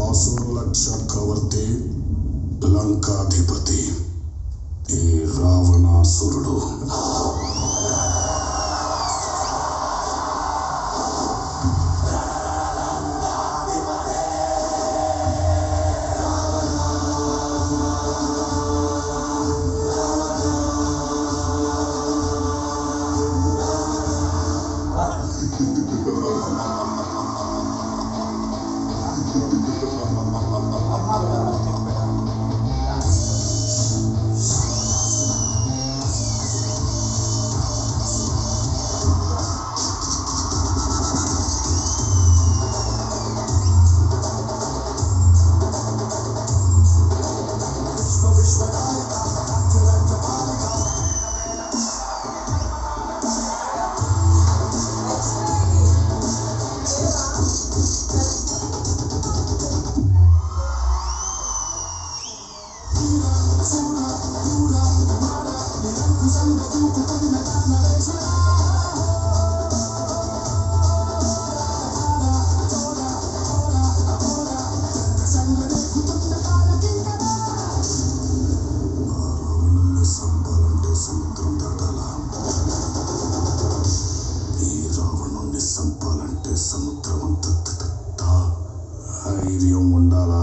ఆసురుల చక్రవర్తి లంకాధిపతి ఈ రావణాసురుడు. సంపాలంటే సముద్రమంత ధైర్యం ఉండాలా.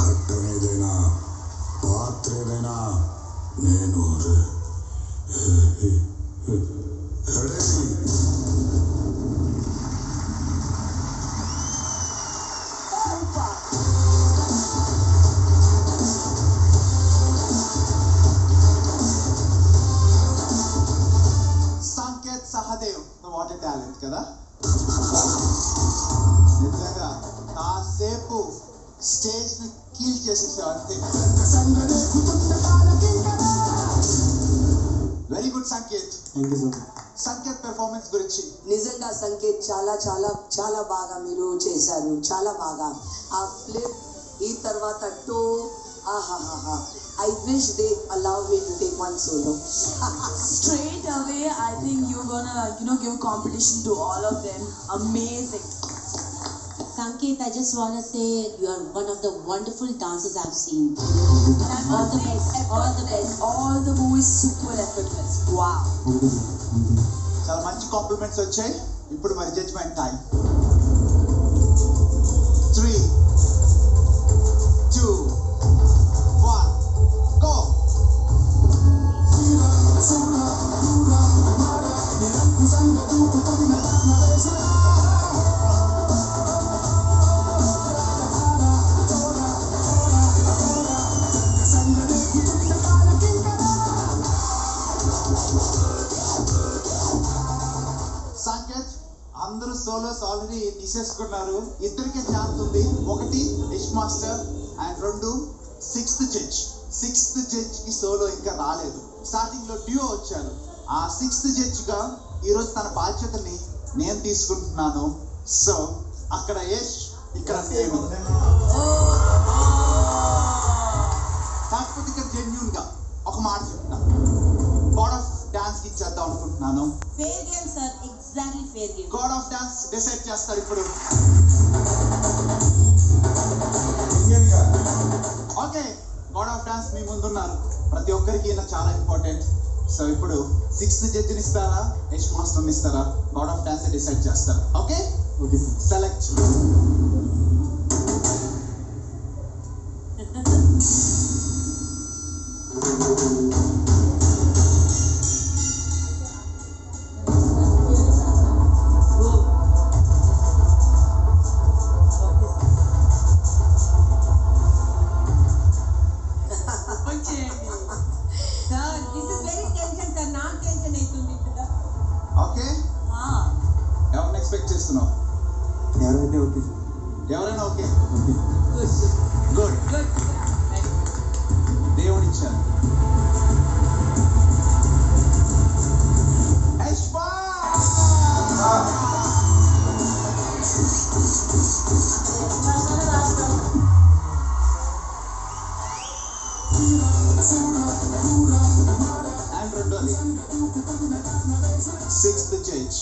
ఘట్టం ఏదైనా పాత్ర ఏదైనా నేను Sanket Sahadev what a talent కదా. నిజంగా కాసేపు స్టేజ్ ని కీల్ చేసేసావు అంతే. Very good Sanket. Sanket performance గురించి నిజంగా సంకేత్ చాలా చాలా చాలా బాగా మీరు చేశారు, చాలా బాగా. ఆ ఫ్లిప్ ఈ తర్వాత టో ఆహాహా. I wish they allow me to take one solo. Straight away, I think you're gonna, give competition to all of them. Amazing. Sanket, I just want to say you are one of the wonderful dancers I've seen. All the best. All the best. All the movies super effortless. Wow. చాలా మంచి compliments వచ్చాయి. ఇప్పుడు మరి judgement time. 3, 2, 1 go. Sanket అందరూ solos already తీసేసుకున్నారు. ఇద్దరికి chance ఉంది. ఒకటి Yash master and 2 sixth judge కి సోలో ఇంకా రాలేదు. స్టార్టింగ్ లో డ్యూ వచ్చారు. ఆ సిక్స్త్ జడ్జ్ గా ఈరోజు తన బాధ్యతని నేను తీసుకుంటున్నాను. సో అక్కడ యష్, ఇక్కడ నేను. కాకపోతే ఇక్కడ జెన్యూన్ గా ఒక మాట చెప్తా. గాడ్ ఆఫ్ డాన్స్ కి ఇచ్చేద్దాం అనుకుంటున్నాను. Fair game, sir. Exactly fair game. God of dance decide చేస్తాడు ఇప్పుడు. ఓకే, గాడ్ ఆఫ్ డాన్స్ మీ ముందున్నారు. ప్రతి ఒక్కరికి ఈయన చాలా ఇంపార్టెంట్. సో ఇప్పుడు సిక్స్త్ జడ్జిని ఇస్తారా, యష్ మాస్టర్ని ఇస్తారా? గాడ్ ఆఫ్ డాన్స్ డిసైడ్ చేస్తారు. Okay, select. ఓకే, ఎవరిని ఎక్స్పెక్ట్ చేస్తున్నావు? ఎవరైనా ఓకే. గుడ్. దేవుడు ఇచ్చారు. అండ్ రెండోది 6th judge.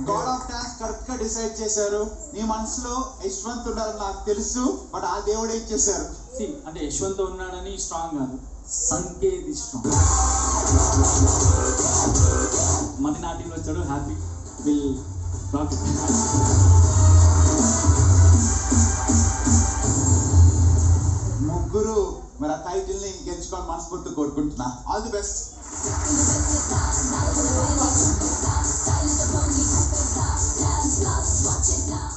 God of dance correct గా డిసైడ్ చేశారు. నీ మనసులో యశ్వంత్ ఉండాలని నాకు తెలుసు, బట్ ఆ దేవుడు ఏం చేశారు? అంటే యశ్వంత్ ఉన్నాడని స్ట్రాంగ్ కాదు, సంకేత్ స్ట్రాంగ్. మన నా టీంలో వచ్చాడు, హ్యాపీ విల్ రాక్. ముగ్గురు మరి ఆ టైటిల్ ని గెలుచుకొని మనస్ఫూర్తి కోరుకుంటున్నా. All the best. Watch it now.